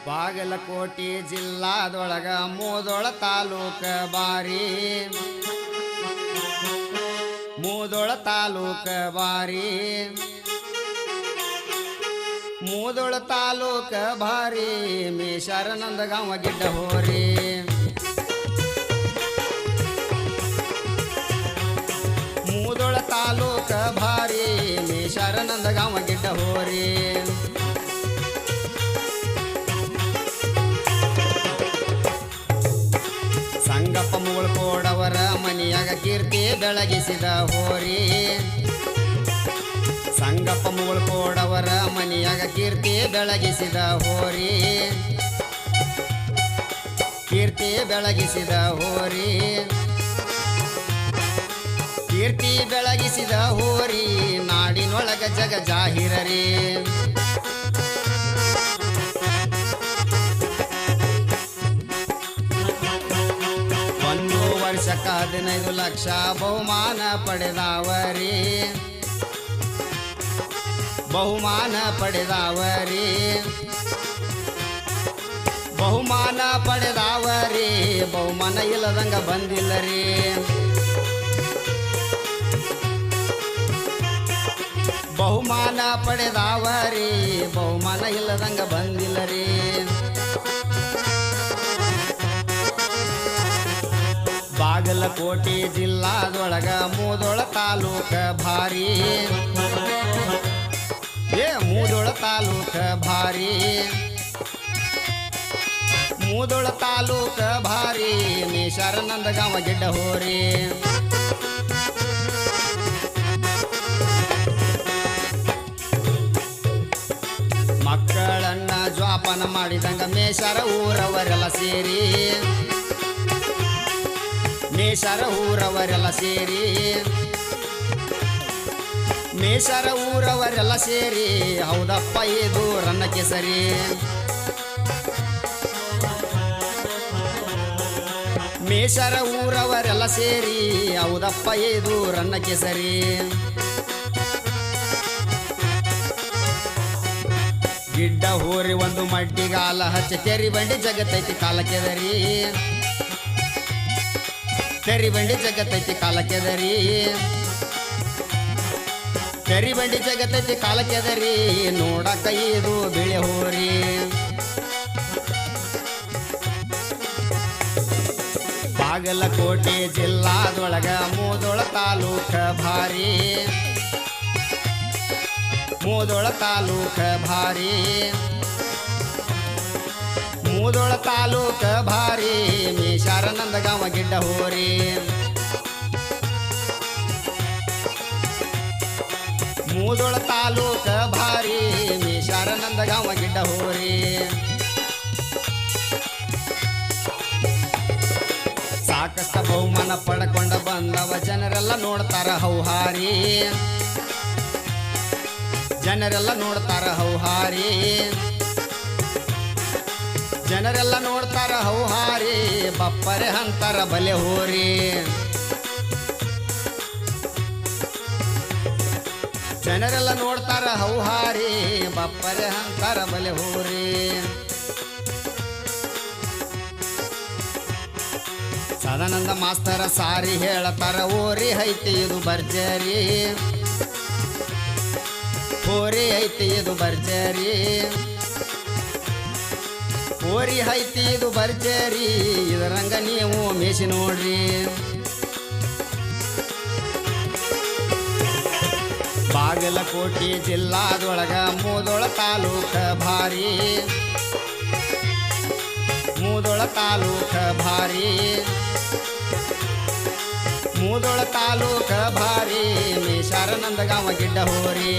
ಬಾಗಲಕೋಟೆ ಜಿಲ್ಲಾದೊಳಗ ಮೂದೋಳ ತಾಲೂಕ ಬಾರಿ ಮೂದೋಳ ತಾಲೂಕ ಬಾರಿ ಮೂದೋಳ ತಾಲೂಕ ಭಾರಿ ಮೇಷಾರ ನಂದಗಾಂವ ಗಿಡ್ಡ ಹೋರಿ ಮೂದೋಳ ತಾಲೂಕ ಭಾರಿ ಮೇಷಾರ ನಂದಗಾಂವ ಗಿಡ್ಡ ಹೋರಿ ಸಂಗಪ್ಪ ಮುಗಳಕೋಡವರ ಮನೆಯಾಗ ಕೀರ್ತಿ ಬೆಳಗಿಸಿದ ಹೋರಿ ಸಂಗಪ್ಪ ಮುಗಳಕೋಡವರ ಮನೆಯಾಗ ಕೀರ್ತಿ ಬೆಳಗಿಸಿದ ಹೋರಿ ಕೀರ್ತಿ ಬೆಳಗಿಸಿದ ಹೋರಿ ಕೀರ್ತಿ ಬೆಳಗಿಸಿದ ಹೋರಿ ನಾಡಿನೊಳಗ ಜಗ ಜಾಹಿರರಿ ವರ್ಷಕ್ಕ 15 ಲಕ್ಷ ಬಹುಮಾನ ಪಡೆದವರಿ ಬಹುಮಾನ ಪಡೆದವರಿ ಬಹುಮಾನ ಪಡೆದವರಿ ಬಹುಮಾನ ಇಲ್ಲದಂಗ ಬಂದಿಲ್ಲರಿ ಬಹುಮಾನ ಪಡೆದವರಿ ಬಹುಮಾನ ಇಲ್ಲದಂಗ ಬಂದಿಲ್ಲರಿ ಬಾಗಲಕೋಟೆ ಜಿಲ್ಲಾದೊಳಗ ಮೂದೋಳ ತಾಲೂಕ ಭಾರಿ ಮೂದೋಳ ತಾಲೂಕ ಭಾರಿ ಮೂದೋಳ ತಾಲೂಕ ಭಾರಿ ಮೇಷಾರ ನಂದಗಾಂವ ಗಿಡ್ಡ ಹೋರಿ ಮಕ್ಕಳನ್ನ ಜ್ವಾಪನ ಮಾಡಿದಂಗ ಮೇಷಾರ ಊರವರೆಲ್ಲ ಸೇರಿ ಮೇಷಾರ ಊರವರೆಲ್ಲ ಸೇರಿ ಮೇಷಾರ ಊರವರೆಲ್ಲ ಸೇರಿ ಹೌದಪ್ಪ ಇದು ರನ್ನ ಕೇಸರಿ ಮೇಷಾರ ಊರವರೆಲ್ಲ ಸೇರಿ ಹೌದಪ್ಪ ಇದು ರನ್ನ ಕೇಸರಿ ಗಿಡ್ಡ ಹೋರಿ ಒಂದು ಮಡ್ಡಿಗಾಲ ಹಚ್ಚಿ ತೆರಿ ಬಂಡಿ ಜಗತ್ತೈತಿ ಕಾಲಕ್ಕೆದರಿ ತೆರಿ ಬಂಡಿ ಜಗತ್ತೈತಿ ಕಾಲಕ್ಕೆದರಿ ತೆರಿ ಬಂಡಿ ಜಗತ್ತೈತಿ ಕಾಲಕ್ಕೆದರಿ ನೋಡಕ ಇದು ಬಿಳೆ ಹೋರಿ ಬಾಗಲಕೋಟೆ ಜಿಲ್ಲಾದೊಳಗ ಮೂದೋಳ ತಾಲೂಕ ಭಾರಿ ಮೂದೋಳ ತಾಲೂಕ ಭಾರಿ ಮೂದೋಳ ತಾಲೂಕ ಭಾರಿ ಮೇಷಾರ ನಂದಗಾಂವ ಗಿಡ್ಡ ಹೋರಿ ಮೂದೋಳ ತಾಲೂಕ ಭಾರಿ ಮೇಷಾರ ನಂದಗಾಂವ ಗಿಡ್ಡ ಹೋರಿ ಸಾಕಷ್ಟು ಬಹುಮಾನ ಪಡ್ಕೊಂಡ ಬಂದವ ಜನರೆಲ್ಲ ನೋಡ್ತಾರ ಹೌಹಾರಿ ಜನರೆಲ್ಲ ನೋಡ್ತಾರ ಹೌಹಾರಿ ಜನರೆಲ್ಲ ನೋಡ್ತಾರ ಹೌಹಾರಿ ಬಪ್ಪರೆ ಅಂತಾರ ಬಲೆ ಹೋರಿ ಜನರೆಲ್ಲ ನೋಡ್ತಾರ ಹೌಹಾರಿ ಬಪ್ಪರೆ ಅಂತಾರ ಬಲೆ ಹೋರಿ ಸದಾನಂದ ಮಾಸ್ತರ ಸಾರಿ ಹೇಳತಾರ ಓರಿ ಐತಿ ಇದು ಭರ್ಜರಿ ಹೋರಿ ಐತಿ ಇದು ಭರ್ಜರಿ ಹೋರಿ ಐತಿ ಇದು ಭರ್ಜರಿ ಇದರಂಗ ನೀವು ಮೇಸಿ ನೋಡ್ರಿ ಬಾಗಲಕೋಟೆ ಜಿಲ್ಲಾದೊಳಗ ಮೂದೋಳ ತಾಲೂಕ ಭಾರಿ ಮೂದೋಳ ತಾಲೂಕ ಭಾರಿ ಮೂದೋಳ ತಾಲೂಕ ಭಾರಿ ಮೇಷಾರ ನಂದಗಾಂವ ಗಿಡ್ಡ ಹೋರಿ